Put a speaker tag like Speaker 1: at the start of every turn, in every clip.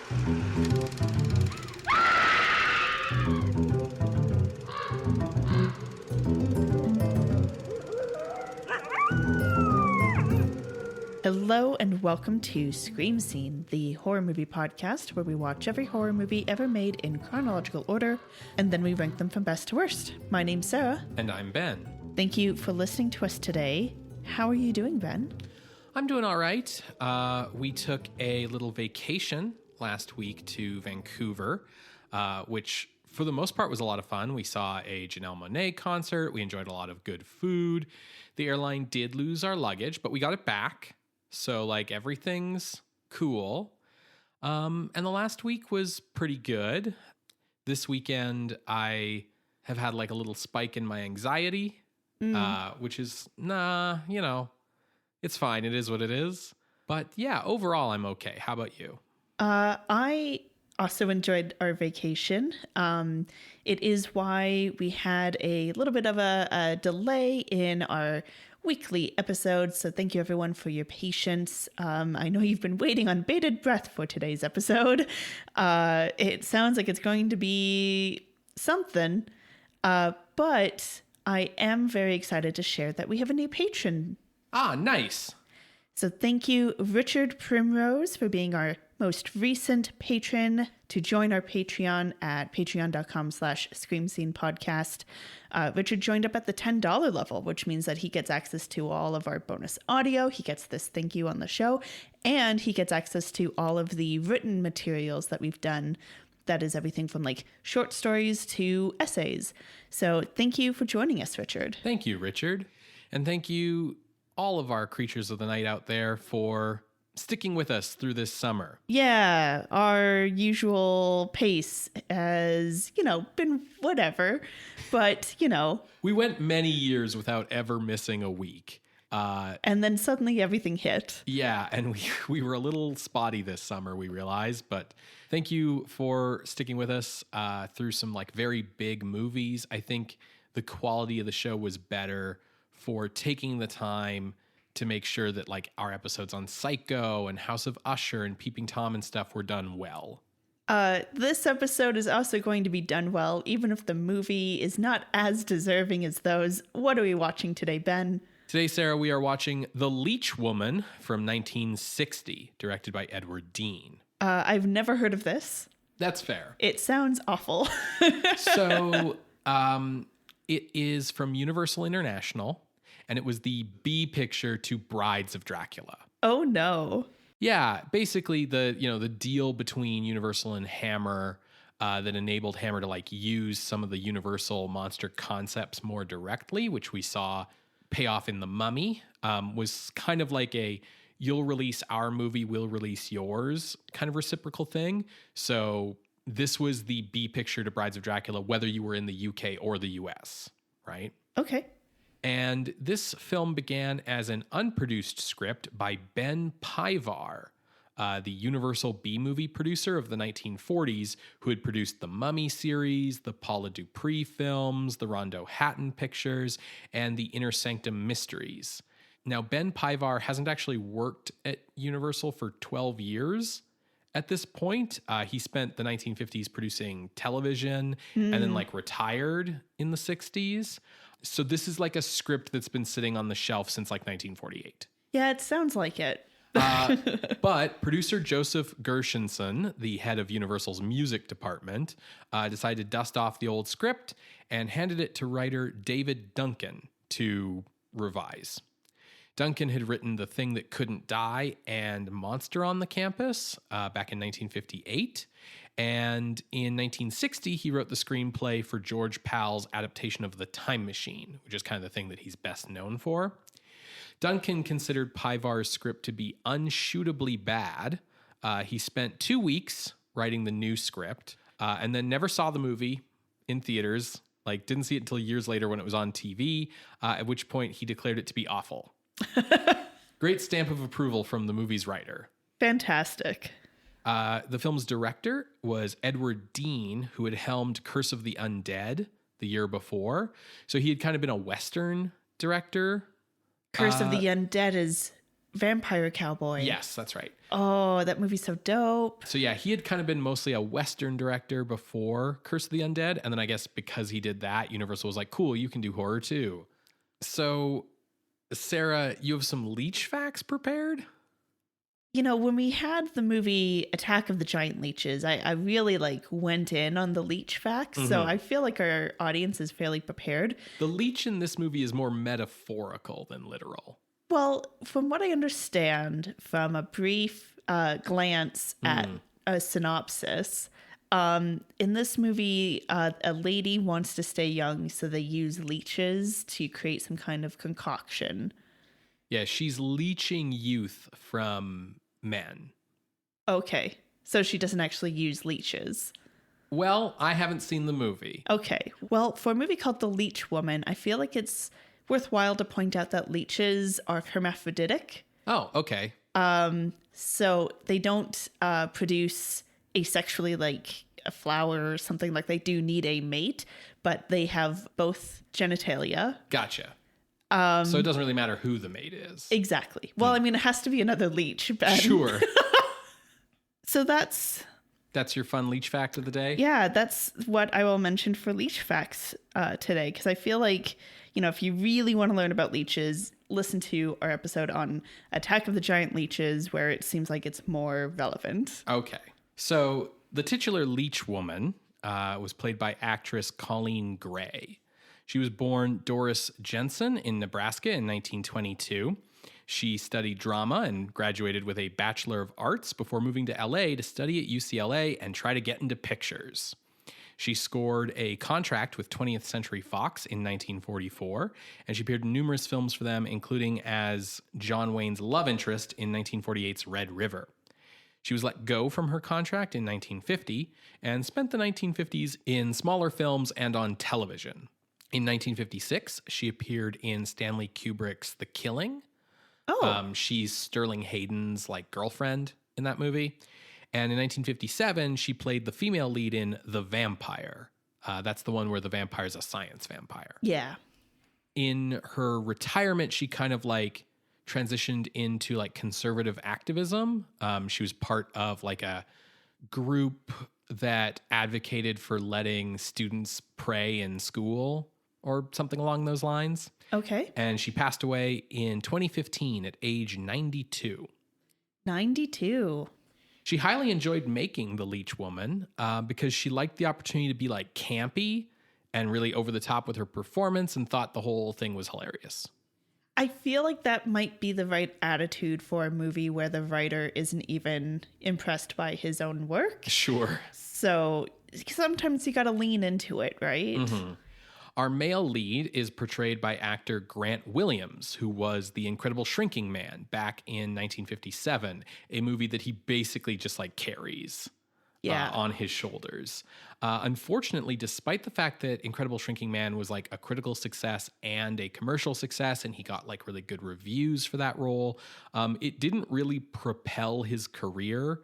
Speaker 1: Hello and welcome to Scream Scene, the horror movie podcast where we watch every horror movie ever made in chronological order, and then we rank them from best to worst. My name's Sarah.
Speaker 2: And I'm Ben.
Speaker 1: Thank you for listening to us today. How are you doing, Ben?
Speaker 2: I'm doing all right. We took a little vacation last week to Vancouver, which for the most part was a lot of fun. We saw a Janelle Monáe concert. We enjoyed a lot of good food. The airline did lose our luggage, but we got it back. So, everything's cool. And the last week was pretty good. This weekend, I have had, a little spike in my anxiety, which is, it's fine. It is what it is. But, yeah, overall, I'm okay. How about you?
Speaker 1: I also enjoyed our vacation. It is why we had a little bit of a delay in our weekly episodes, so thank you everyone for your patience. I know you've been waiting on bated breath for today's episode. It sounds like it's going to be something, but I am very excited to share that we have a new patron.
Speaker 2: Ah, nice.
Speaker 1: So thank you, Richard Primrose, for being our most recent patron. To join our Patreon at patreon.com/screamscenepodcast. Richard joined up at the $10 level, which means that he gets access to all of our bonus audio. He gets this thank you on the show, and he gets access to all of the written materials that we've done. That is everything from short stories to essays. So thank you for joining us, Richard.
Speaker 2: Thank you, Richard. And thank you, all of our creatures of the night out there, for sticking with us through this summer.
Speaker 1: Yeah, our usual pace has, been whatever, but,
Speaker 2: We went many years without ever missing a week.
Speaker 1: And then suddenly everything hit.
Speaker 2: Yeah, and we were a little spotty this summer, we realized, but thank you for sticking with us through some very big movies. I think the quality of the show was better for taking the time to make sure that our episodes on Psycho and House of Usher and Peeping Tom and stuff were done well.
Speaker 1: This episode is also going to be done well, even if the movie is not as deserving as those. What are we watching today, Ben?
Speaker 2: Today, Sarah, we are watching The Leech Woman from 1960, directed by Edward Dein.
Speaker 1: I've never heard of this.
Speaker 2: That's fair.
Speaker 1: It sounds awful.
Speaker 2: So, it is from Universal International, and it was the B picture to Brides of Dracula.
Speaker 1: Oh no.
Speaker 2: Yeah, basically the deal between Universal and Hammer that enabled Hammer to use some of the Universal monster concepts more directly, which we saw pay off in The Mummy, was kind of like a you'll release our movie, we'll release yours kind of reciprocal thing. So this was the B picture to Brides of Dracula, whether you were in the UK or the US, right?
Speaker 1: Okay.
Speaker 2: And this film began as an unproduced script by Ben Pivar, the Universal B-movie producer of the 1940s, who had produced the Mummy series, the Paula Dupree films, the Rondo Hatton pictures, and the Inner Sanctum Mysteries. Now, Ben Pivar hasn't actually worked at Universal for 12 years at this point. He spent the 1950s producing television and then retired in the 60s. So this is a script that's been sitting on the shelf since 1948.
Speaker 1: Yeah, it sounds like it.
Speaker 2: But producer Joseph Gershenson, the head of Universal's music department, decided to dust off the old script and handed it to writer David Duncan to revise. Duncan had written The Thing That Couldn't Die and Monster on the Campus back in 1958. And in 1960, he wrote the screenplay for George Pal's adaptation of The Time Machine, which is kind of the thing that he's best known for. Duncan considered Pivar's script to be unshootably bad. He spent 2 weeks writing the new script and then never saw the movie in theaters, didn't see it until years later when it was on TV, at which point he declared it to be awful. Great stamp of approval from the movie's writer.
Speaker 1: Fantastic.
Speaker 2: The film's director was Edward Dein, who had helmed Curse of the Undead the year before. So he had kind of been a Western director.
Speaker 1: Curse of the Undead is Vampire Cowboy.
Speaker 2: Yes, that's right.
Speaker 1: Oh, that movie's so dope.
Speaker 2: So yeah, he had kind of been mostly a Western director before Curse of the Undead. And then I guess because he did that, Universal was like, cool, you can do horror too. So Sarah, you have some Leech facts prepared?
Speaker 1: You know, when we had the movie Attack of the Giant Leeches, I really went in on the leech facts. So I feel like our audience is fairly prepared.
Speaker 2: The leech in this movie is more metaphorical than literal.
Speaker 1: Well, from what I understand from a brief glance at a synopsis, in this movie, a lady wants to stay young, so they use leeches to create some kind of concoction.
Speaker 2: Yeah, she's leeching youth from men.
Speaker 1: Okay, so she doesn't actually use leeches.
Speaker 2: Well, I haven't seen the movie.
Speaker 1: Okay, well, for a movie called The Leech Woman, I feel like it's worthwhile to point out that leeches are hermaphroditic.
Speaker 2: Oh, okay.
Speaker 1: So they don't produce asexually like a flower or something. Like they do need a mate, but they have both genitalia.
Speaker 2: Gotcha. So it doesn't really matter who the mate is.
Speaker 1: Exactly. Well, I mean, it has to be another leech. But...
Speaker 2: Sure.
Speaker 1: So that's
Speaker 2: your fun leech fact of the day?
Speaker 1: Yeah, that's what I will mention for leech facts today. Because I feel like, you know, if you really want to learn about leeches, listen to our episode on Attack of the Giant Leeches, where it seems like it's more relevant.
Speaker 2: Okay. So the titular Leech Woman was played by actress Coleen Grey. She was born Doris Jensen in Nebraska in 1922. She studied drama and graduated with a Bachelor of Arts before moving to LA to study at UCLA and try to get into pictures. She scored a contract with 20th Century Fox in 1944, and she appeared in numerous films for them, including as John Wayne's love interest in 1948's Red River. She was let go from her contract in 1950 and spent the 1950s in smaller films and on television. In 1956, she appeared in Stanley Kubrick's The Killing.
Speaker 1: Oh.
Speaker 2: She's Sterling Hayden's girlfriend in that movie. And in 1957, she played the female lead in The Vampire. That's the one where the vampire is a science vampire.
Speaker 1: Yeah.
Speaker 2: In her retirement, she kind of transitioned into conservative activism. She was part of a group that advocated for letting students pray in school or something along those lines.
Speaker 1: Okay.
Speaker 2: And she passed away in 2015 at age 92.
Speaker 1: 92.
Speaker 2: She highly enjoyed making The Leech Woman because she liked the opportunity to be campy and really over the top with her performance and thought the whole thing was hilarious.
Speaker 1: I feel like that might be the right attitude for a movie where the writer isn't even impressed by his own work.
Speaker 2: Sure.
Speaker 1: So sometimes you got to lean into it, right?
Speaker 2: Mm-hmm. Our male lead is portrayed by actor Grant Williams, who was the Incredible Shrinking Man back in 1957, a movie that he basically just carries on his shoulders. Unfortunately, despite the fact that Incredible Shrinking Man was a critical success and a commercial success, and he got really good reviews for that role, it didn't really propel his career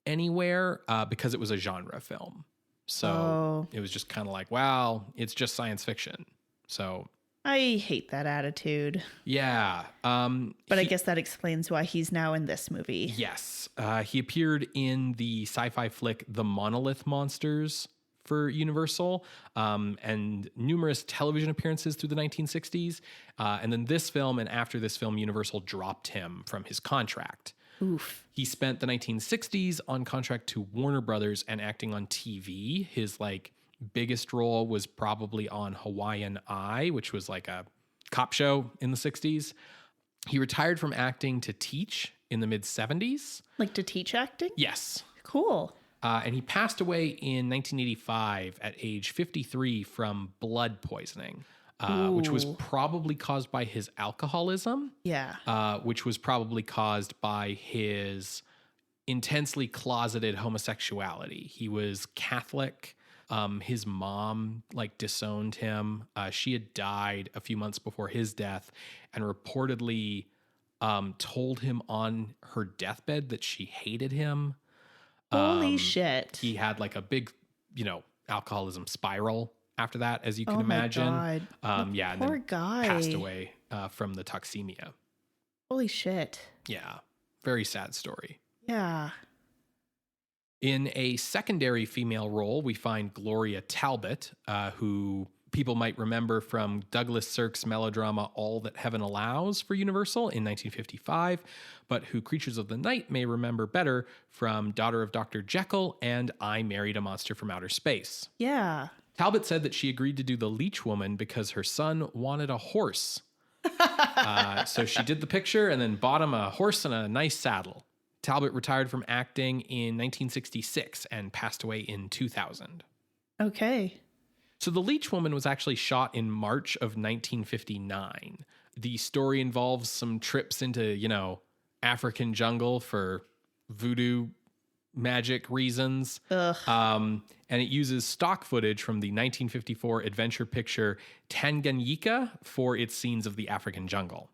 Speaker 2: anywhere because it was a genre film. So It was just kind of wow, it's just science fiction. So
Speaker 1: I hate that attitude.
Speaker 2: Yeah.
Speaker 1: But I guess that explains why he's now in this movie.
Speaker 2: Yes. He appeared in the sci-fi flick The Monolith Monsters for Universal and numerous television appearances through the 1960s. And then this film, and after this film, Universal dropped him from his contract.
Speaker 1: Oof.
Speaker 2: He spent the 1960s on contract to Warner Brothers and acting on TV. His biggest role was probably on Hawaiian Eye, which was a cop show in the 60s. He retired from acting to teach in the mid 70s.
Speaker 1: To teach acting?
Speaker 2: Yes.
Speaker 1: Cool.
Speaker 2: And he passed away in 1985 at age 53 from blood poisoning. Which was probably caused by his alcoholism.
Speaker 1: Yeah.
Speaker 2: Which was probably caused by his intensely closeted homosexuality. He was Catholic. His mom disowned him. She had died a few months before his death and reportedly told him on her deathbed that she hated him.
Speaker 1: Holy shit.
Speaker 2: He had a big, alcoholism spiral after that, as you can
Speaker 1: my
Speaker 2: imagine.
Speaker 1: God.
Speaker 2: Yeah.
Speaker 1: Poor
Speaker 2: and then
Speaker 1: guy.
Speaker 2: Passed away from the toxemia.
Speaker 1: Holy shit.
Speaker 2: Yeah, very sad story.
Speaker 1: Yeah.
Speaker 2: In a secondary female role, we find Gloria Talbot, who people might remember from Douglas Sirk's melodrama All That Heaven Allows for Universal in 1955, but who Creatures of the Night may remember better from Daughter of Dr. Jekyll and I Married a Monster from Outer Space.
Speaker 1: Yeah.
Speaker 2: Talbot said that she agreed to do the Leech Woman because her son wanted a horse. So she did the picture and then bought him a horse and a nice saddle. Talbot retired from acting in 1966 and passed away in 2000.
Speaker 1: Okay.
Speaker 2: So The Leech Woman was actually shot in March of 1959. The story involves some trips into, African jungle for voodoo magic reasons. And it uses stock footage from the 1954 adventure picture Tanganyika for its scenes of the African jungle.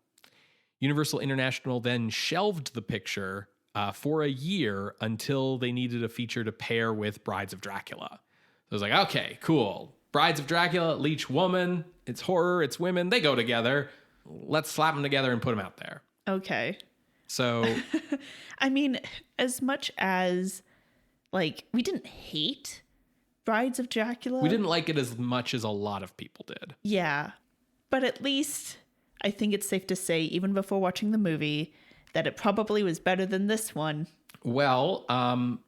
Speaker 2: Universal International then shelved the picture for a year until they needed a feature to pair with Brides of Dracula. So I was like, okay, cool. Brides of Dracula, Leech Woman, it's horror, it's women, they go together. Let's slap them together and put them out there.
Speaker 1: Okay.
Speaker 2: So,
Speaker 1: I mean, as much as, we didn't hate Brides of Dracula.
Speaker 2: we didn't like it as much as a lot of people did.
Speaker 1: Yeah. But at least I think it's safe to say, even before watching the movie, that it probably was better than this one.
Speaker 2: Well,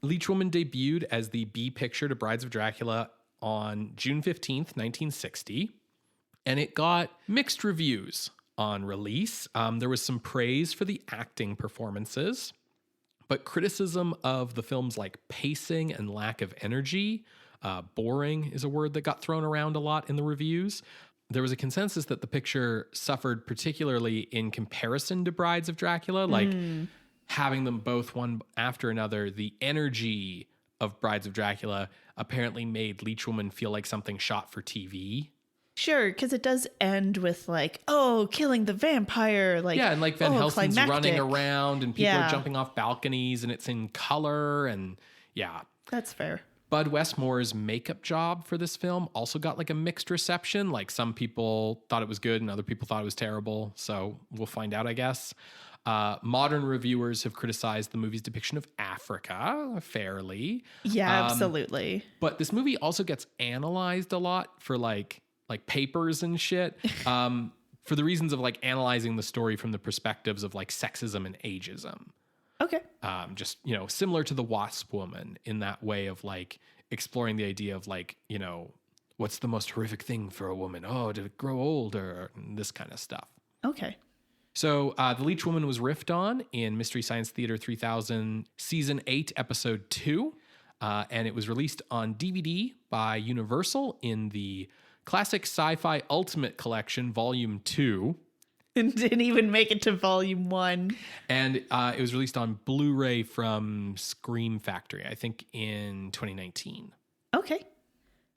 Speaker 2: Leech Woman debuted as the B picture to Brides of Dracula on June 15th, 1960, and it got mixed reviews on release. There was some praise for the acting performances, but criticism of the film's pacing and lack of energy. Boring is a word that got thrown around a lot in the reviews. There was a consensus that the picture suffered particularly in comparison to Brides of Dracula, having them both one after another. The energy of Brides of Dracula apparently made Leech Woman feel like something shot for TV.
Speaker 1: Sure, because it does end with killing the vampire.
Speaker 2: And Van Helsing's
Speaker 1: climactic.
Speaker 2: running around and people are jumping off balconies and it's in color and yeah.
Speaker 1: That's fair.
Speaker 2: Bud Westmore's makeup job for this film also got a mixed reception. Some people thought it was good and other people thought it was terrible. So we'll find out, I guess. Modern reviewers have criticized the movie's depiction of Africa fairly.
Speaker 1: Yeah, absolutely.
Speaker 2: But this movie also gets analyzed a lot for like papers and shit. For the reasons of analyzing the story from the perspectives of sexism and ageism.
Speaker 1: Okay.
Speaker 2: Just, similar to The Wasp Woman in that way of exploring the idea of what's the most horrific thing for a woman? Oh, to grow older, and this kind of stuff.
Speaker 1: Okay.
Speaker 2: So The Leech Woman was riffed on in Mystery Science Theater 3000 Season 8, Episode 2. And it was released on DVD by Universal in the Classic Sci-Fi Ultimate Collection, Volume 2.
Speaker 1: And didn't even make it to Volume 1.
Speaker 2: And it was released on Blu-ray from Scream Factory, I think in 2019.
Speaker 1: Okay.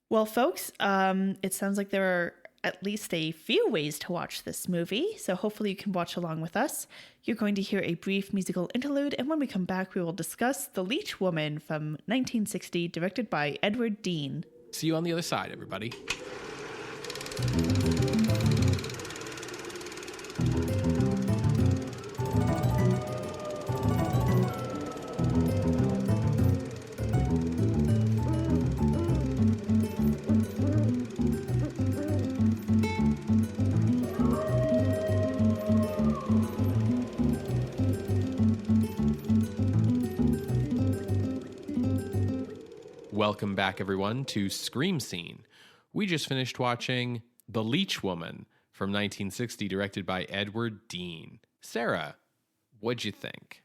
Speaker 1: Well, folks, it sounds like there are at least a few ways to watch this movie, so hopefully you can watch along with us. You're going to hear a brief musical interlude, and when we come back, we will discuss The Leech Woman from 1960, directed by Edward Dein.
Speaker 2: See you on the other side, everybody. Welcome back, everyone, to Scream Scene. We just finished watching The Leech Woman from 1960, directed by Edward Dein. Sarah, what'd you think?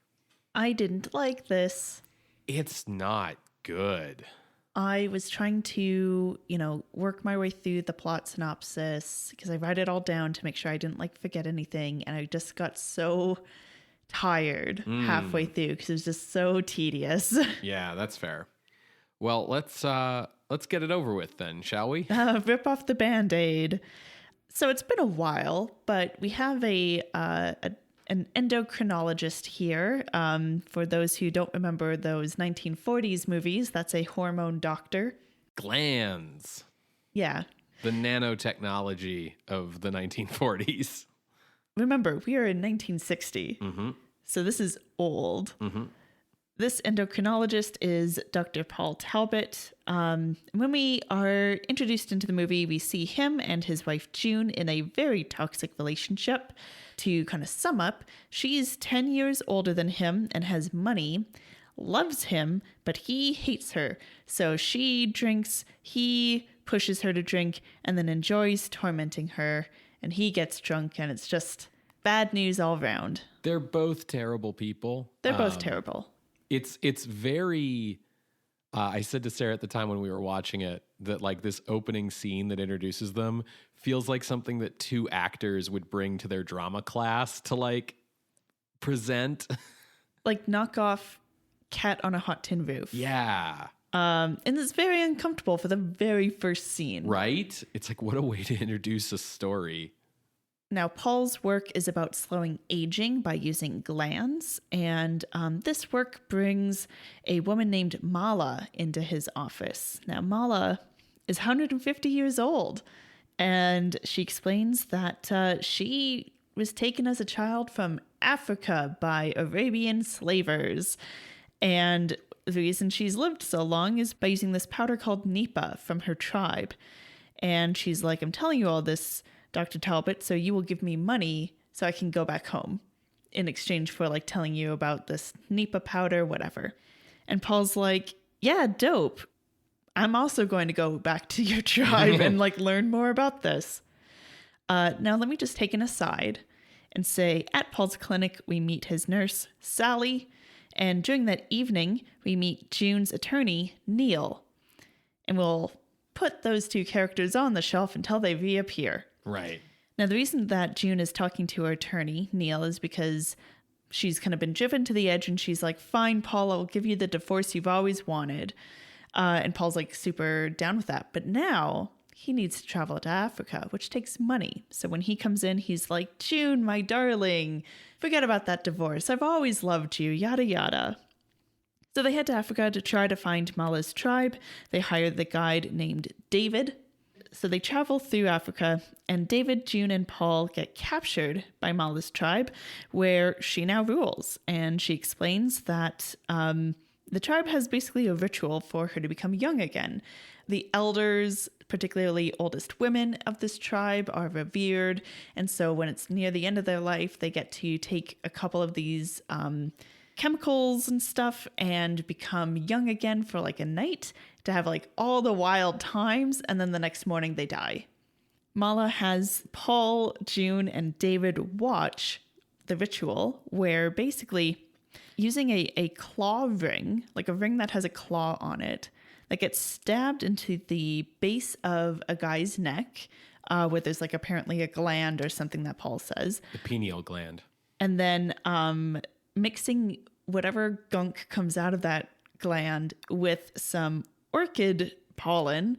Speaker 1: I didn't like this.
Speaker 2: It's not good.
Speaker 1: I was trying to, work my way through the plot synopsis because I write it all down to make sure I didn't forget anything. And I just got so tired halfway through because it was just so tedious.
Speaker 2: Yeah, that's fair. Well, let's get it over with then, shall we?
Speaker 1: Rip off the Band-Aid. So it's been a while, but we have an endocrinologist here. For those who don't remember those 1940s movies, that's a hormone doctor.
Speaker 2: Glands.
Speaker 1: Yeah.
Speaker 2: The nanotechnology of the 1940s.
Speaker 1: remember, we are in 1960.
Speaker 2: Mm-hmm.
Speaker 1: So this is old.
Speaker 2: Mm-hmm.
Speaker 1: This endocrinologist is Dr. Paul Talbot. When we are introduced into the movie, we see him and his wife June in a very toxic relationship. To kind of sum up, she's 10 years older than him and has money, loves him, but he hates her. So she drinks, he pushes her to drink, and then enjoys tormenting her. And he gets drunk, and it's just bad news all around.
Speaker 2: They're both terrible people.
Speaker 1: They're both terrible.
Speaker 2: It's very, I said to Sarah at the time when we were watching it, that like this opening scene that introduces them feels like something that two actors would bring to their drama class to like present.
Speaker 1: Like knock off Cat on a Hot Tin Roof.
Speaker 2: Yeah.
Speaker 1: And it's very uncomfortable for the very first scene.
Speaker 2: Right? It's like, what a way to introduce a story.
Speaker 1: Now, Paul's work is about slowing aging by using glands, and this work brings a woman named Mala into his office. Now, Mala is 150 years old, and she explains that she was taken as a child from Africa by Arabian slavers, and the reason she's lived so long is by using this powder called Nipa from her tribe. And she's like, I'm telling you all this, Dr. Talbot, so you will give me money so I can go back home in exchange for like telling you about this Nipa powder, whatever. And Paul's like, yeah, dope. I'm also going to go back to your tribe and like learn more about this. Now let me just take an aside and say at Paul's clinic, we meet his nurse, Sally. And during that evening, we meet June's attorney, Neil. And we'll put those two characters on the shelf until they reappear.
Speaker 2: Right.
Speaker 1: Now, the reason that June is talking to her attorney, Neil, is because she's kind of been driven to the edge and she's like, fine, Paul, I'll give you the divorce you've always wanted. And Paul's like super down with that. But now he needs to travel to Africa, which takes money. So when he comes in, he's like, June, my darling, forget about that divorce. I've always loved you, yada, yada. So they head to Africa to try to find Mala's tribe. They hire the guide named David. So they travel through Africa, and David, June, and Paul get captured by Mala's tribe, where she now rules. And she explains that the tribe has basically a ritual for her to become young again. The elders, particularly oldest women of this tribe, are revered. And so when it's near the end of their life, they get to take a couple of these chemicals and stuff and become young again for like a night to have like all the wild times, and then the next morning they die. Mala has Paul, June, and David watch the ritual where basically using a claw ring, like a ring that has a claw on it, that gets stabbed into the base of a guy's neck, where there's like apparently a gland or something that Paul says.
Speaker 2: The pineal gland.
Speaker 1: And then mixing whatever gunk comes out of that gland with some orchid pollen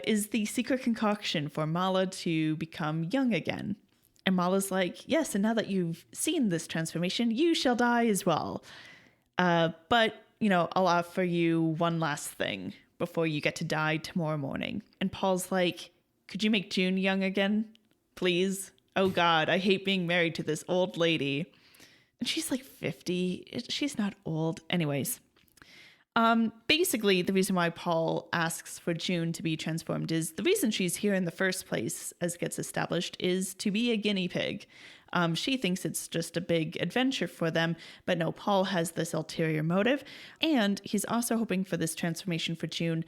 Speaker 1: is the secret concoction for Mala to become young again. And Mala's like, yes, and now that you've seen this transformation, you shall die as well. But, you know, I'll offer you one last thing before you get to die tomorrow morning. And Paul's like, could you make June young again, please? Oh, God, I hate being married to this old lady. And she's like 50. She's not old. Anyways. Basically, the reason why Paul asks for June to be transformed is the reason she's here in the first place, as gets established, is to be a guinea pig. She thinks it's just a big adventure for them, but no, Paul has this ulterior motive. And he's also hoping for this transformation for June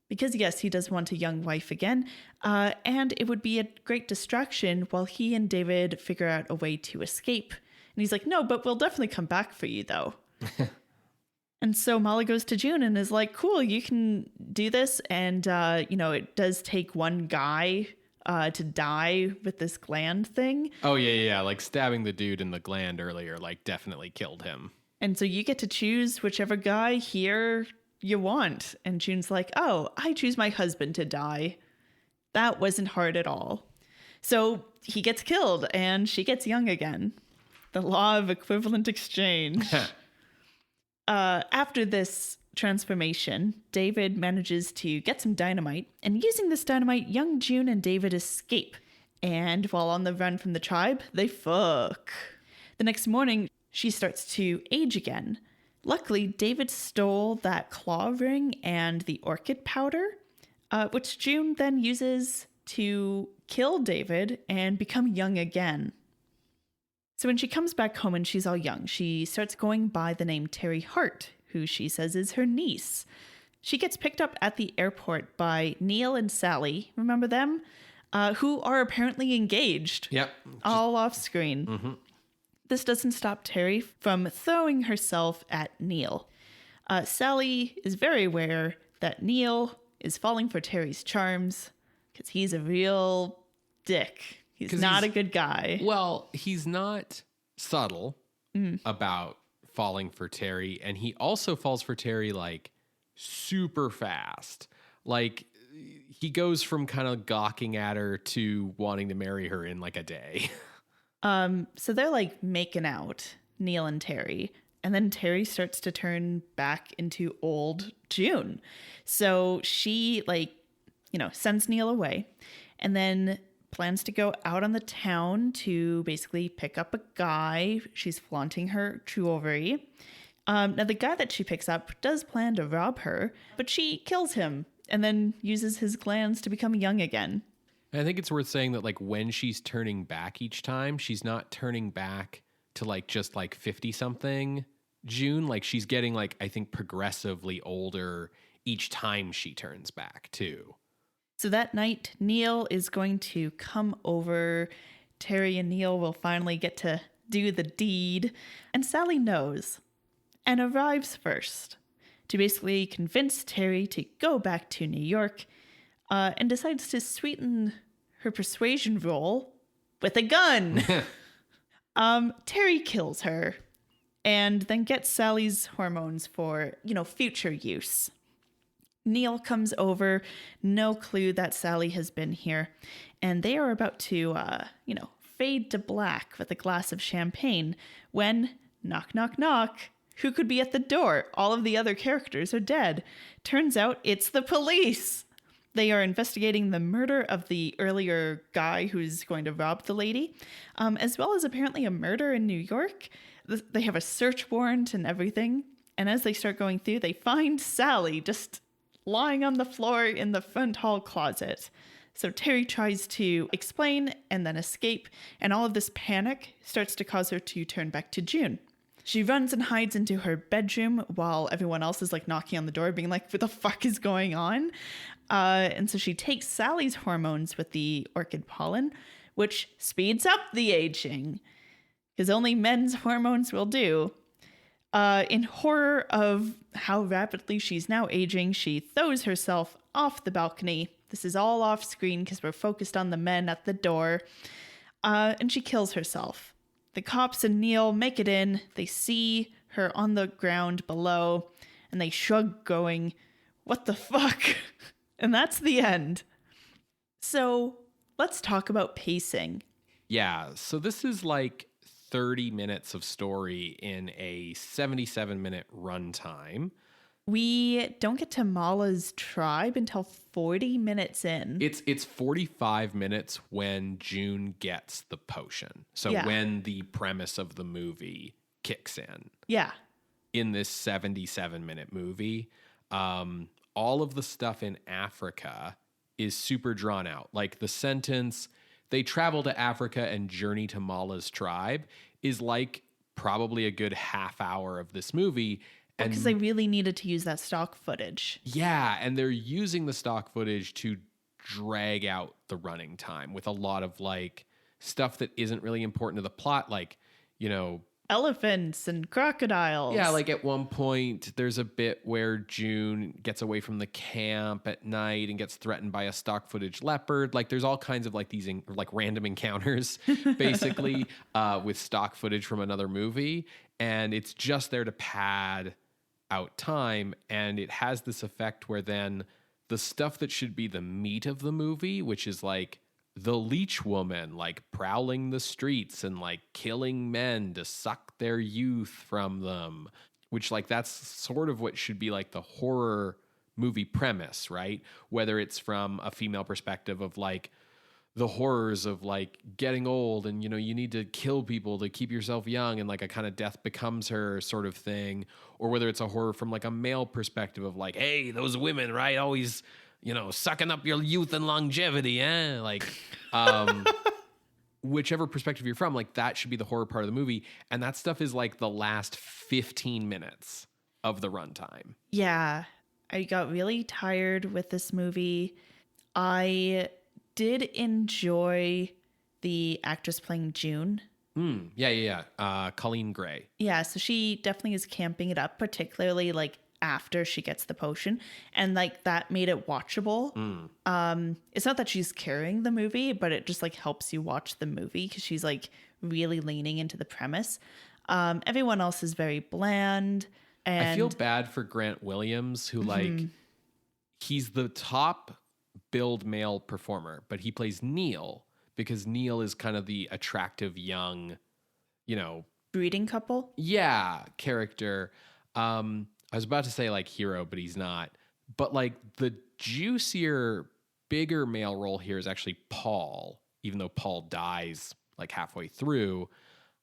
Speaker 1: because, yes, he does want a young wife again. And it would be a great distraction while he and David figure out a way to escape. And he's like, no, but we'll definitely come back for you, though. And so Mala goes to June and is like, cool, you can do this. And, you know, it does take one guy to die with this gland thing.
Speaker 2: Oh, yeah. Like stabbing the dude in the gland earlier, like definitely killed him.
Speaker 1: And so you get to choose whichever guy here you want. And June's like, oh, I choose my husband to die. That wasn't hard at all. So he gets killed and she gets young again. The law of equivalent exchange. After this transformation, David manages to get some dynamite, and using this dynamite, young June and David escape. And while on the run from the tribe, they fuck. The next morning, she starts to age again. Luckily, David stole that claw ring and the orchid powder, which June then uses to kill David and become young again. So when she comes back home and she's all young, she starts going by the name Terry Hart, who she says is her niece. She gets picked up at the airport by Neil and Sally, remember them? Who are apparently engaged.
Speaker 2: Yep.
Speaker 1: All off screen.
Speaker 2: Mm-hmm.
Speaker 1: This doesn't stop Terry from throwing herself at Neil. Sally is very aware that Neil is falling for Terry's charms because he's a real dick. He's not a good guy.
Speaker 2: Well, he's not subtle about falling for Terry, and he also falls for Terry like super fast. Like he goes from kind of gawking at her to wanting to marry her in like a day.
Speaker 1: So they're like making out, Neil and Terry, and then Terry starts to turn back into old June. So she sends Neil away and then plans to go out on the town to basically pick up a guy. She's flaunting her jewelry. Now the guy that she picks up does plan to rob her, but she kills him and then uses his glands to become young again.
Speaker 2: And I think it's worth saying that like when she's turning back each time, she's not turning back to like just like 50 something June. Like she's getting like, I think progressively older each time she turns back too.
Speaker 1: So that night, Neil is going to come over. Terry and Neil will finally get to do the deed. And Sally knows and arrives first to basically convince Terry to go back to New York and decides to sweeten her persuasion role with a gun. Terry kills her and then gets Sally's hormones for, future use. Neil comes over, no clue that Sally has been here, and they are about to, fade to black with a glass of champagne when, knock, knock, knock, who could be at the door? All of the other characters are dead. Turns out it's the police. They are investigating the murder of the earlier guy who's going to rob the lady, as well as apparently a murder in New York. They have a search warrant and everything, and as they start going through, they find Sally just lying on the floor in the front hall closet. So Terry tries to explain and then escape, and all of this panic starts to cause her to turn back to June. She runs and hides into her bedroom while everyone else is like knocking on the door being like, what the fuck is going on? And so she takes Sally's hormones with the orchid pollen, which speeds up the aging because only men's hormones will do. In horror of how rapidly she's now aging, she throws herself off the balcony. This is all off screen because we're focused on the men at the door. And she kills herself. The cops and Neil make it in. They see her on the ground below and they shrug going, what the fuck? And that's the end. So let's talk about pacing.
Speaker 2: Yeah, so this is like 30 minutes of story in a 77-minute runtime.
Speaker 1: We don't get to Mala's tribe until 40 minutes in.
Speaker 2: It's 45 minutes when June gets the potion. So when the premise of the movie kicks in.
Speaker 1: Yeah.
Speaker 2: In this 77-minute movie, all of the stuff in Africa is super drawn out. Like the sentence, they travel to Africa and journey to Mala's tribe is like probably a good half hour of this movie. And
Speaker 1: because they really needed to use that stock footage.
Speaker 2: Yeah, and they're using the stock footage to drag out the running time with a lot of like stuff that isn't really important to the plot, like,
Speaker 1: elephants and crocodiles.
Speaker 2: Yeah, like at one point there's a bit where June gets away from the camp at night and gets threatened by a stock footage leopard. Like there's all kinds of like these like random encounters basically with stock footage from another movie, and it's just there to pad out time, and it has this effect where then the stuff that should be the meat of the movie, which is like the leech woman, like prowling the streets and like killing men to suck their youth from them, which like that's sort of what should be like the horror movie premise, right? Whether it's from a female perspective of like the horrors of like getting old and, you need to kill people to keep yourself young and like a kind of death becomes her sort of thing, or whether it's a horror from like a male perspective of like, hey, those women, right? Always, sucking up your youth and longevity, eh? Like, whichever perspective you're from, like that should be the horror part of the movie. And that stuff is like the last 15 minutes of the runtime.
Speaker 1: Yeah, I got really tired with this movie. I did enjoy the actress playing June.
Speaker 2: Yeah. Coleen Grey.
Speaker 1: Yeah, so she definitely is camping it up, particularly like after she gets the potion, and like that made it watchable. It's not that she's carrying the movie, but it just like helps you watch the movie because she's like really leaning into the premise. Everyone else is very bland, and
Speaker 2: I feel bad for Grant Williams, who like he's the top billed male performer, but he plays Neil because Neil is kind of the attractive young,
Speaker 1: breeding couple.
Speaker 2: Yeah, character. I was about to say like hero, but he's not. But like the juicier, bigger male role here is actually Paul, even though Paul dies like halfway through.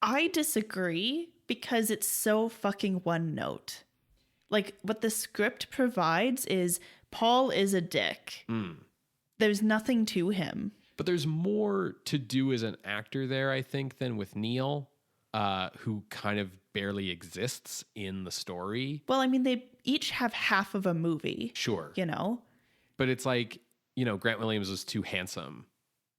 Speaker 1: I disagree because it's so fucking one note. Like what the script provides is Paul is a dick. There's nothing to him.
Speaker 2: But there's more to do as an actor there, I think, than with Neil, who kind of barely exists in the story.
Speaker 1: Well, I mean, they each have half of a movie.
Speaker 2: Sure.
Speaker 1: But
Speaker 2: it's like, Grant Williams was too handsome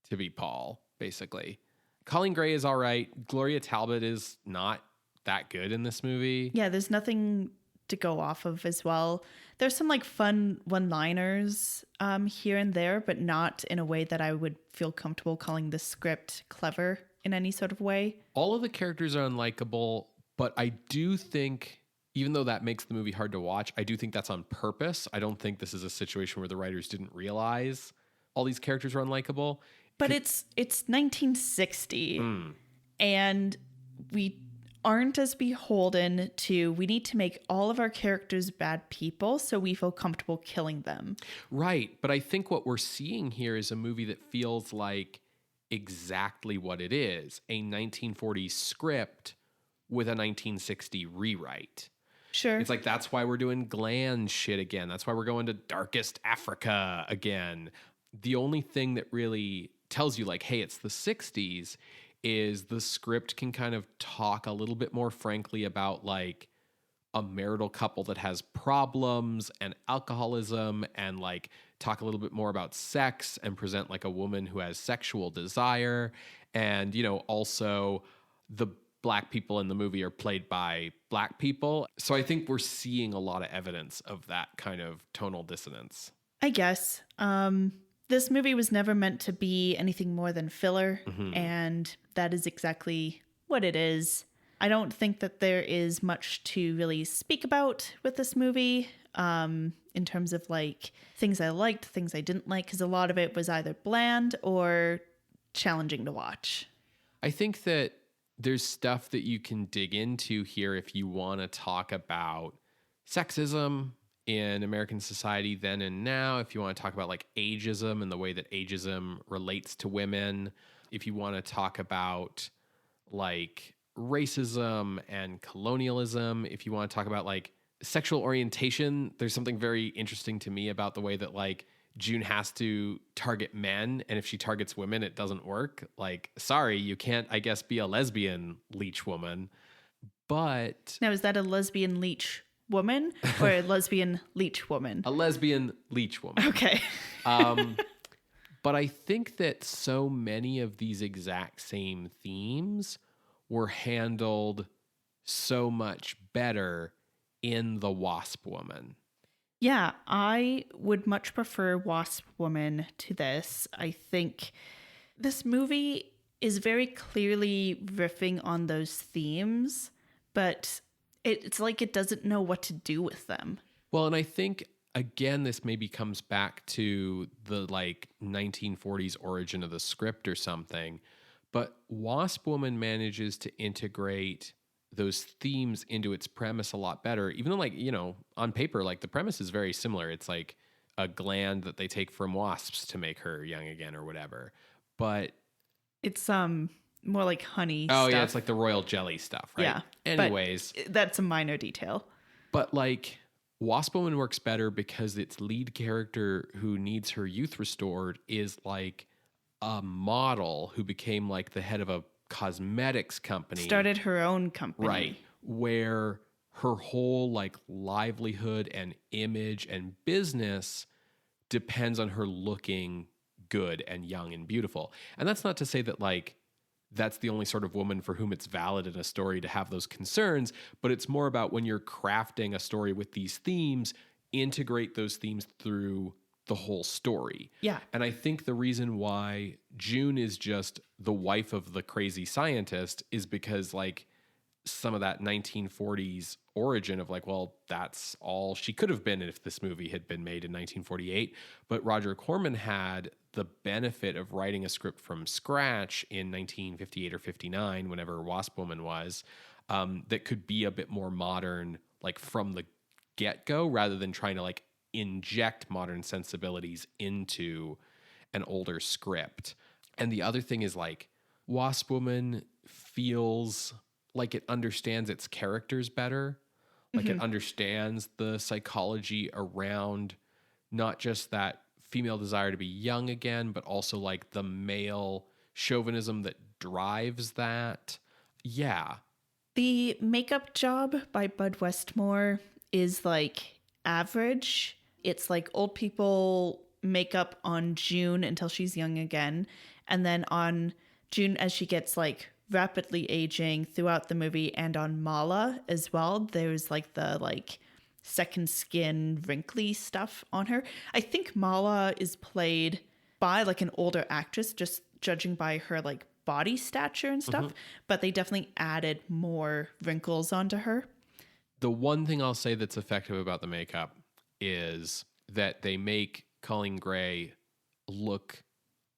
Speaker 2: to be Paul, basically. Coleen Grey is all right. Gloria Talbot is not that good in this movie.
Speaker 1: Yeah, there's nothing to go off of as well. There's some like fun one-liners here and there, but not in a way that I would feel comfortable calling the script clever in any sort of way.
Speaker 2: All of the characters are unlikable, but I do think, even though that makes the movie hard to watch, I do think that's on purpose. I don't think this is a situation where the writers didn't realize all these characters were unlikable.
Speaker 1: But it's 1960, and we aren't as beholden to, we need to make all of our characters bad people so we feel comfortable killing them.
Speaker 2: Right. But I think what we're seeing here is a movie that feels like exactly what it is, a 1940s script with a 1960 rewrite.
Speaker 1: Sure.
Speaker 2: It's like, that's why we're doing gland shit again. That's why we're going to darkest Africa again. The only thing that really tells you like, hey, it's the 60s is the script can kind of talk a little bit more frankly about like a marital couple that has problems and alcoholism, and like talk a little bit more about sex and present like a woman who has sexual desire. And, also the black people in the movie are played by black people. So I think we're seeing a lot of evidence of that kind of tonal dissonance.
Speaker 1: I guess. This movie was never meant to be anything more than filler, and that is exactly what it is. I don't think that there is much to really speak about with this movie in terms of like things I liked, things I didn't like, because a lot of it was either bland or challenging to watch.
Speaker 2: I think that there's stuff that you can dig into here if you want to talk about sexism in American society then and now, if you want to talk about like ageism and the way that ageism relates to women, if you want to talk about like racism and colonialism, if you want to talk about like sexual orientation, there's something very interesting to me about the way that like June has to target men, and if she targets women, it doesn't work. Like, sorry, you can't, I guess, be a lesbian leech woman. But
Speaker 1: now, is that a lesbian leech woman or a lesbian leech woman?
Speaker 2: A lesbian leech woman.
Speaker 1: Okay.
Speaker 2: But I think that so many of these exact same themes were handled so much better in The Wasp Woman.
Speaker 1: Yeah, I would much prefer Wasp Woman to this. I think this movie is very clearly riffing on those themes, but it's like it doesn't know what to do with them.
Speaker 2: Well, and I think, again, this maybe comes back to the like 1940s origin of the script or something, but Wasp Woman manages to integrate those themes into its premise a lot better, even though, like, on paper, like the premise is very similar. It's like a gland that they take from wasps to make her young again or whatever. but
Speaker 1: It's more like honey
Speaker 2: oh
Speaker 1: stuff.
Speaker 2: yeah, it's like the royal jelly stuff, right?
Speaker 1: Yeah.
Speaker 2: Anyways,
Speaker 1: but that's a minor detail.
Speaker 2: but like Wasp Woman works better because its lead character who needs her youth restored is like a model who became like the head of a cosmetics company.
Speaker 1: Started her own company.
Speaker 2: Right. Where her whole like livelihood and image and business depends on her looking good and young and beautiful. And that's not to say that like that's the only sort of woman for whom it's valid in a story to have those concerns, but it's more about when you're crafting a story with these themes, integrate those themes through the whole story.
Speaker 1: Yeah.
Speaker 2: And I think the reason why June is just the wife of the crazy scientist is because like some of that 1940s origin of like, well, that's all she could have been if this movie had been made in 1948. But Roger Corman had the benefit of writing a script from scratch in 1958 or 59, whenever Wasp Woman was, that could be a bit more modern, like from the get-go, rather than trying to like inject modern sensibilities into an older script. And the other thing is like Wasp Woman feels like it understands its characters better. Like it understands the psychology around not just that female desire to be young again, but also like the male chauvinism that drives that. Yeah.
Speaker 1: The makeup job by Bud Westmore is like average. It's like old people makeup on June until she's young again. And then on June, as she gets like rapidly aging throughout the movie, and on Mala as well, there's like the like second skin wrinkly stuff on her. I think Mala is played by like an older actress, just judging by her like body stature and stuff, but they definitely added more wrinkles onto her.
Speaker 2: The one thing I'll say that's effective about the makeup is that they make Coleen Grey look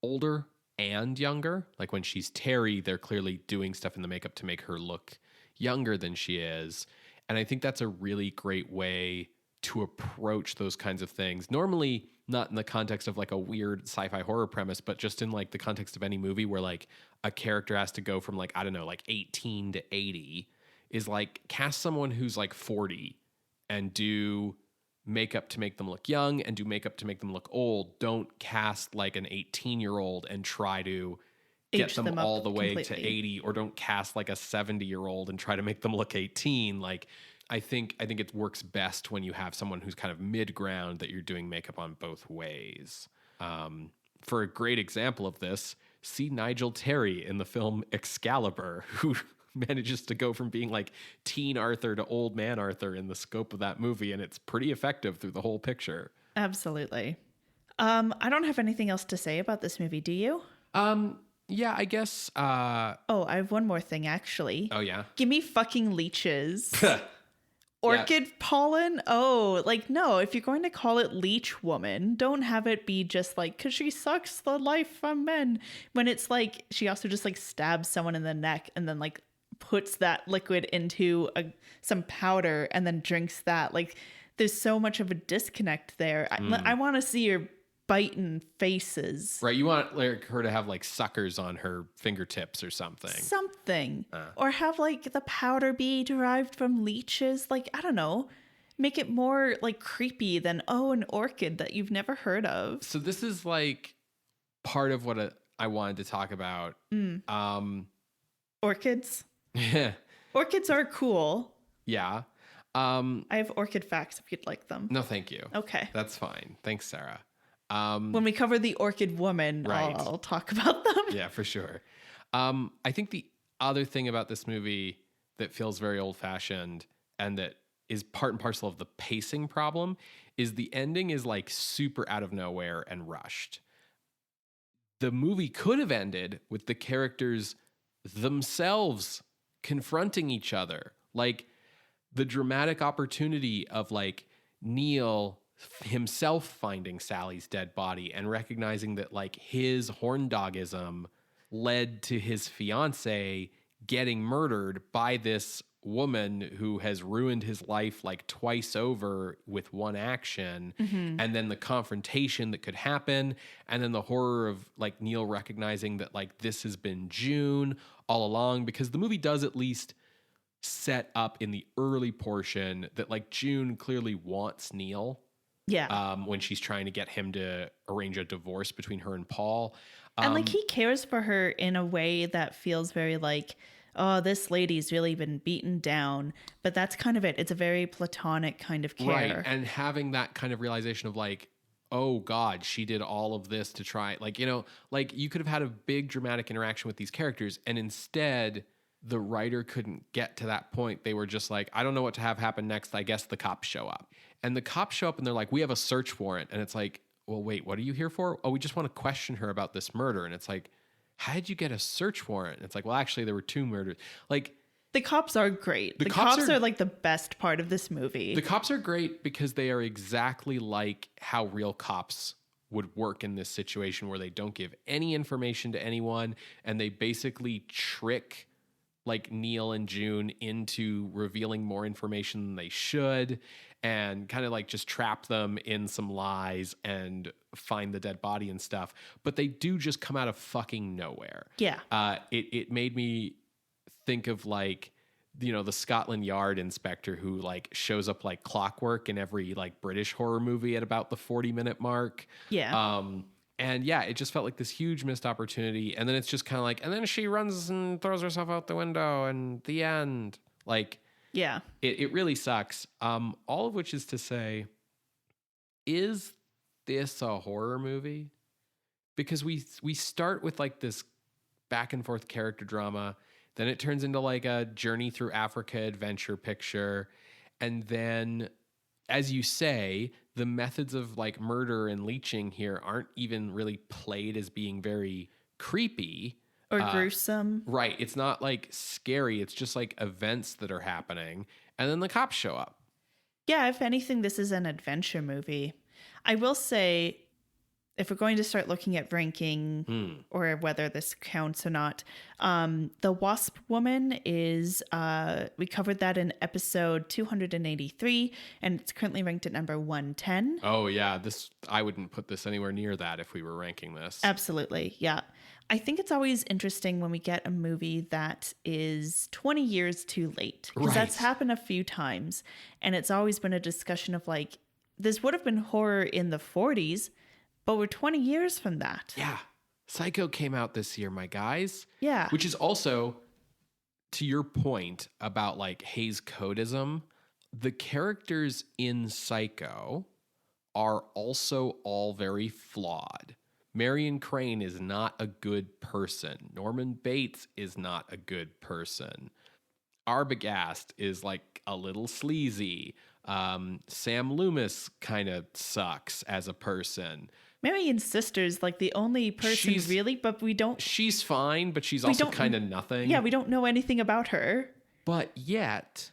Speaker 2: older and younger. Like when she's Terry, they're clearly doing stuff in the makeup to make her look younger than she is. And I think that's a really great way to approach those kinds of things. Normally, not in the context of like a weird sci-fi horror premise, but just in like the context of any movie where like a character has to go from like, I don't know, like 18 to 80, is like cast someone who's like 40 and do makeup to make them look young and do makeup to make them look old. Don't cast like an 18-year-old and try to get them all the way to 80, or don't cast like a 70-year-old and try to make them look 18. Like I think it works best when you have someone who's kind of mid-ground that you're doing makeup on both ways. For a great example of this, see Nigel Terry in the film Excalibur, who manages to go from being like teen Arthur to old man Arthur in the scope of that movie, and it's pretty effective through the whole picture.
Speaker 1: Absolutely. I don't have anything else to say about this movie. Do you?
Speaker 2: Yeah, I guess.
Speaker 1: I have one more thing actually.
Speaker 2: Oh yeah.
Speaker 1: Give me fucking leeches. Orchid pollen? Oh, like, no, if you're going to call it Leech Woman, don't have it be just like, because she sucks the life from men. When it's like, she also just like stabs someone in the neck and then like puts that liquid into some powder and then drinks that. Like, there's so much of a disconnect there. I want to see her biting faces.
Speaker 2: Right, you want like her to have like suckers on her fingertips or something.
Speaker 1: Or have like the powder be derived from leeches. Like, I don't know, make it more like creepy than an orchid that you've never heard of.
Speaker 2: So this is like part of what I wanted to talk about.
Speaker 1: Orchids.
Speaker 2: Yeah.
Speaker 1: Orchids are cool.
Speaker 2: Yeah.
Speaker 1: I have orchid facts if you'd like them.
Speaker 2: No, thank you.
Speaker 1: Okay.
Speaker 2: That's fine. Thanks, Sarah.
Speaker 1: When we cover the Orchid Woman,
Speaker 2: right.
Speaker 1: I'll talk about them.
Speaker 2: Yeah, for sure. I think the other thing about this movie that feels very old-fashioned and that is part and parcel of the pacing problem is the ending is like super out of nowhere and rushed. The movie could have ended with the characters themselves confronting each other. Like the dramatic opportunity of like Neil himself finding Sally's dead body and recognizing that like his horndogism led to his fiance getting murdered by this woman who has ruined his life like twice over with one action, and then the confrontation that could happen, and then the horror of like Neil recognizing that like this has been June all along, because the movie does at least set up in the early portion that like June clearly wants Neil.
Speaker 1: Yeah.
Speaker 2: When she's trying to get him to arrange a divorce between her and Paul.
Speaker 1: And like he cares for her in a way that feels very like, oh, this lady's really been beaten down. But that's kind of it. It's a very platonic kind of care.
Speaker 2: Right. And having that kind of realization of like, oh God, she did all of this to try, like, you know, like you could have had a big dramatic interaction with these characters, and instead the writer couldn't get to that point. They were just like, I don't know what to have happen next. I guess the cops show up. And the cops show up and they're like, we have a search warrant. And it's like, well, wait, what are you here for? Oh, we just want to question her about this murder. And it's like, how did you get a search warrant? And it's like, well, actually, there were 2 murders. Like,
Speaker 1: the cops are great. The cops are like the best part of this movie.
Speaker 2: The cops are great because they are exactly like how real cops would work in this situation, where they don't give any information to anyone, and they basically trick like Neil and June into revealing more information than they should, and kind of like just trap them in some lies and find the dead body and stuff. But they do just come out of fucking nowhere.
Speaker 1: Yeah.
Speaker 2: It made me think of like, you know, the Scotland Yard inspector who like shows up like clockwork in every like British horror movie at about the 40-minute mark.
Speaker 1: Yeah.
Speaker 2: And yeah, it just felt like this huge missed opportunity. And then it's just kind of like, and then she runs and throws herself out the window, and the end. Like,
Speaker 1: yeah,
Speaker 2: it really sucks. All of which is to say, is this a horror movie? Because we start with like this back and forth character drama, then it turns into like a journey through Africa adventure picture, and then, as you say, the methods of like murder and leeching here aren't even really played as being very creepy
Speaker 1: or gruesome.
Speaker 2: Right. It's not like scary. It's just like events that are happening. And then the cops show up.
Speaker 1: Yeah, if anything, this is an adventure movie. I will say, if we're going to start looking at ranking or whether this counts or not, the Wasp Woman is, we covered that in episode 283, and it's currently ranked at number 110.
Speaker 2: Oh, yeah. I wouldn't put this anywhere near that if we were ranking this.
Speaker 1: Absolutely. Yeah. I think it's always interesting when we get a movie that is 20 years too late, because that's happened a few times. And it's always been a discussion of like, this would have been horror in the 40s, but we're 20 years from that.
Speaker 2: Yeah. Psycho came out this year, my guys.
Speaker 1: Yeah.
Speaker 2: Which is also, to your point about like Hays Codism, the characters in Psycho are also all very flawed. Marion Crane is not a good person. Norman Bates is not a good person. Arbogast is like a little sleazy. Sam Loomis kind of sucks as a person.
Speaker 1: Marion's sister's like the only person really, but we don't...
Speaker 2: She's fine, but she's also kind of nothing.
Speaker 1: Yeah, we don't know anything about her.
Speaker 2: But yet,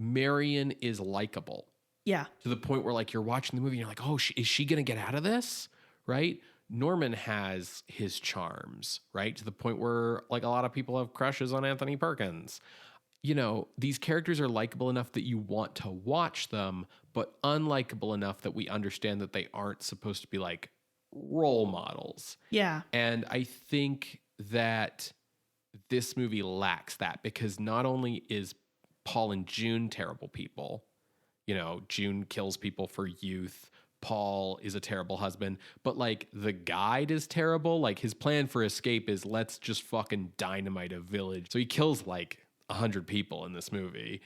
Speaker 2: Marion is likable.
Speaker 1: Yeah.
Speaker 2: To the point where like you're watching the movie and you're like, oh, is she going to get out of this? Right? Norman has his charms, right? To the point where like a lot of people have crushes on Anthony Perkins. You know, these characters are likable enough that you want to watch them, but unlikable enough that we understand that they aren't supposed to be like role models.
Speaker 1: Yeah.
Speaker 2: And I think that this movie lacks that, because not only is Paul and June terrible people, you know, June kills people for youth, Paul is a terrible husband, but like the guide is terrible. Like his plan for escape is let's just fucking dynamite a village. So he kills like 100 people in this movie.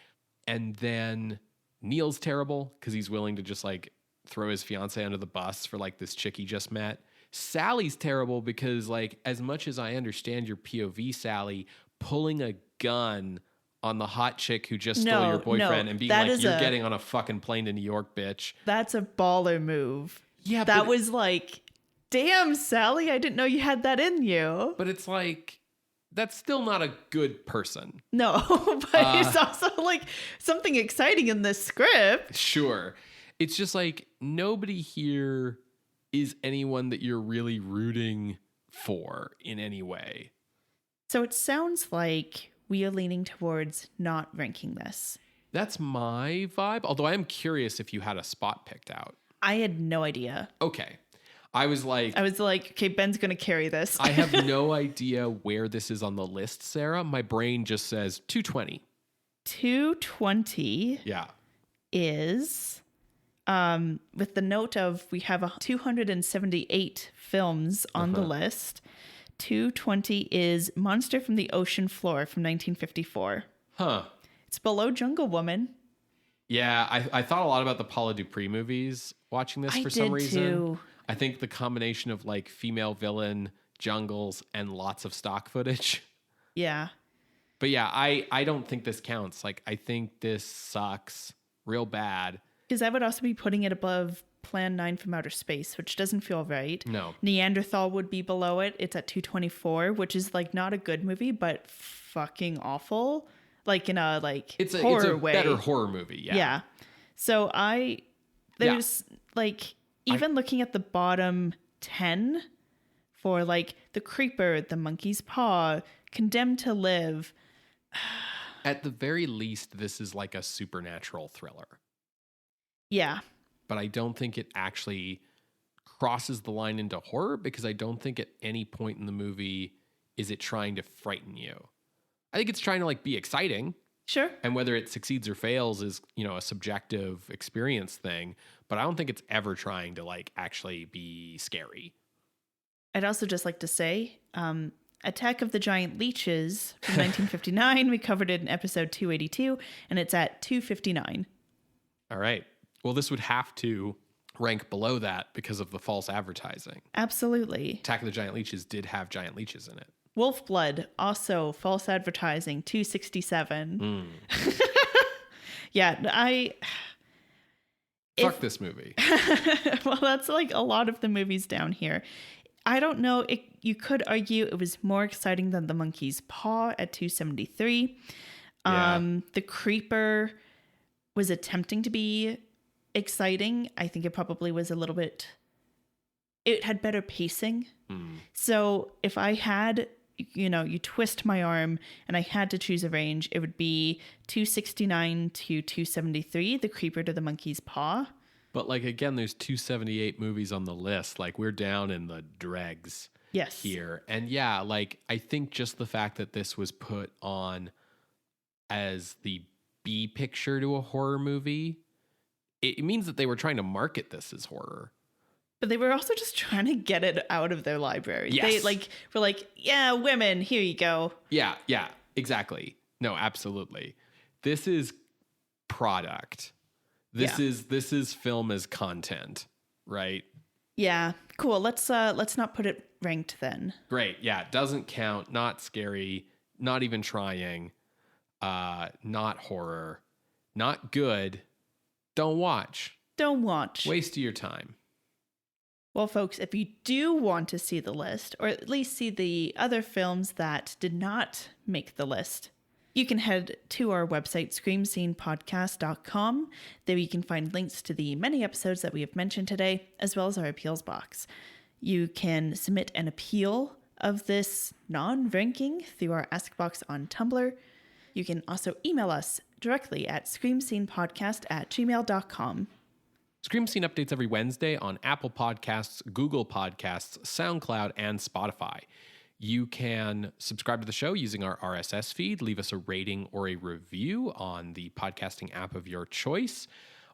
Speaker 2: And then Neil's terrible because he's willing to just like throw his fiance under the bus for like this chick he just met. Sally's terrible because like, as much as I understand your POV, Sally, pulling a gun on the hot chick who just stole your boyfriend and being like, you're getting on a fucking plane to New York, bitch.
Speaker 1: That's a baller move.
Speaker 2: Yeah.
Speaker 1: That was like, damn, Sally, I didn't know you had that in you.
Speaker 2: But it's like, that's still not a good person.
Speaker 1: No, but it's also like something exciting in this script.
Speaker 2: Sure. It's just like nobody here is anyone that you're really rooting for in any way.
Speaker 1: So it sounds like we are leaning towards not ranking this.
Speaker 2: That's my vibe, although I am curious if you had a spot picked out.
Speaker 1: I had no idea.
Speaker 2: Okay. I was like,
Speaker 1: okay, Ben's going to carry this.
Speaker 2: I have no idea where this is on the list, Sarah. My brain just says 220.
Speaker 1: 220
Speaker 2: Yeah.
Speaker 1: is, with the note of we have 278 films on the list. 220 is Monster from the Ocean Floor from 1954.
Speaker 2: Huh.
Speaker 1: It's below Jungle Woman.
Speaker 2: Yeah, I thought a lot about the Paula Dupree movies watching this for some reason.
Speaker 1: Too.
Speaker 2: I think the combination of like female villain, jungles, and lots of stock footage.
Speaker 1: Yeah.
Speaker 2: But yeah, I don't think this counts. Like, I think this sucks real bad.
Speaker 1: Because I would also be putting it above Plan 9 from Outer Space, which doesn't feel right.
Speaker 2: No.
Speaker 1: Neanderthal would be below it. It's at 224, which is like not a good movie, but fucking awful. Like in a like horror way.
Speaker 2: Better horror movie, yeah.
Speaker 1: Yeah. So there's like, even looking at the bottom 10 for like The Creeper, The Monkey's Paw, Condemned to Live.
Speaker 2: At the very least, this is like a supernatural thriller.
Speaker 1: Yeah.
Speaker 2: But I don't think it actually crosses the line into horror, because I don't think at any point in the movie is it trying to frighten you. I think it's trying to like be exciting.
Speaker 1: Sure.
Speaker 2: And whether it succeeds or fails is, a subjective experience thing. But I don't think it's ever trying to like actually be scary.
Speaker 1: I'd also just like to say, Attack of the Giant Leeches from 1959. We covered it in episode 282, and it's at 259.
Speaker 2: All right. Well, this would have to rank below that because of the false advertising.
Speaker 1: Absolutely.
Speaker 2: Attack of the Giant Leeches did have giant leeches in it.
Speaker 1: Wolf Blood, also false advertising, 267. Yeah,
Speaker 2: Fuck this movie.
Speaker 1: Well, that's like a lot of the movies down here. I don't know. You could argue it was more exciting than The Monkey's Paw at 273.
Speaker 2: Yeah.
Speaker 1: The Creeper was attempting to be exciting. I think it probably was a little bit... It had better pacing. So if I had... you twist my arm and I had to choose a range, it would be 269 to 273, The Creeper to The Monkey's Paw.
Speaker 2: But like, again, there's 278 movies on the list. Like, we're down in the dregs here. And yeah, like, I think just the fact that this was put on as the B picture to a horror movie, it means that they were trying to market this as horror.
Speaker 1: But they were also just trying to get it out of their library.
Speaker 2: Yes.
Speaker 1: They were like, yeah, women, here you go.
Speaker 2: Yeah, exactly. No, absolutely. This is product. This is film as content, right?
Speaker 1: Yeah, cool. Let's not put it ranked then.
Speaker 2: Great. Yeah, doesn't count. Not scary. Not even trying. Not horror. Not good. Don't watch.
Speaker 1: Don't watch.
Speaker 2: Waste of your time.
Speaker 1: Well, folks, if you do want to see the list, or at least see the other films that did not make the list, you can head to our website, screamscenepodcast.com. There you can find links to the many episodes that we have mentioned today, as well as our appeals box. You can submit an appeal of this non-ranking through our Ask box on Tumblr. You can also email us directly at screamscenepodcast@gmail.com.
Speaker 2: Scream Scene updates every Wednesday on Apple Podcasts, Google Podcasts, SoundCloud, and Spotify. You can subscribe to the show using our RSS feed, leave us a rating or a review on the podcasting app of your choice,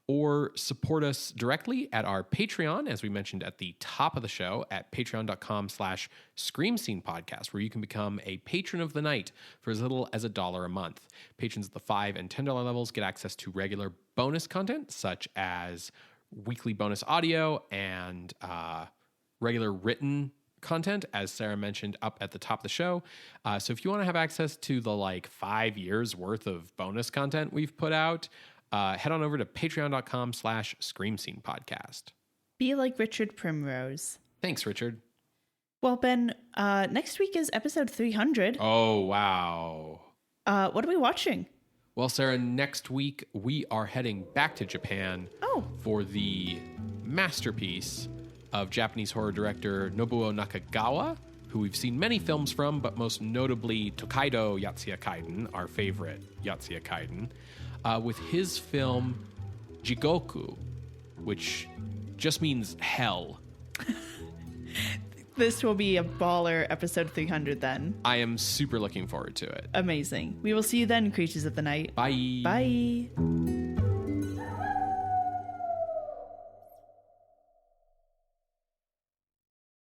Speaker 2: or support us directly at our Patreon, as we mentioned at the top of the show, at patreon.com/ScreamScenePodcast, where you can become a patron of the night for as little as $1 a month. Patrons at the $5 and $10 levels get access to regular bonus content, such as weekly bonus audio and regular written content, as Sarah mentioned up at the top of the show. So if you want to have access to the 5 years worth of bonus content we've put out, head on over to patreon.com/ScreamScenePodcast.
Speaker 1: Be like Richard Primrose.
Speaker 2: Thanks, Richard.
Speaker 1: Well, Ben, next week is episode 300.
Speaker 2: Oh, wow.
Speaker 1: What are we watching?
Speaker 2: Well, Sarah, next week we are heading back to Japan for the masterpiece of Japanese horror director Nobuo Nakagawa, who we've seen many films from, but most notably Tokaido Yatsuya Kaiden, our favorite Yatsuya Kaiden, with his film Jigoku, which just means hell.
Speaker 1: This will be a baller episode 300 then.
Speaker 2: I am super looking forward to it.
Speaker 1: Amazing. We will see you then, creatures of the night.
Speaker 2: Bye.
Speaker 1: Bye.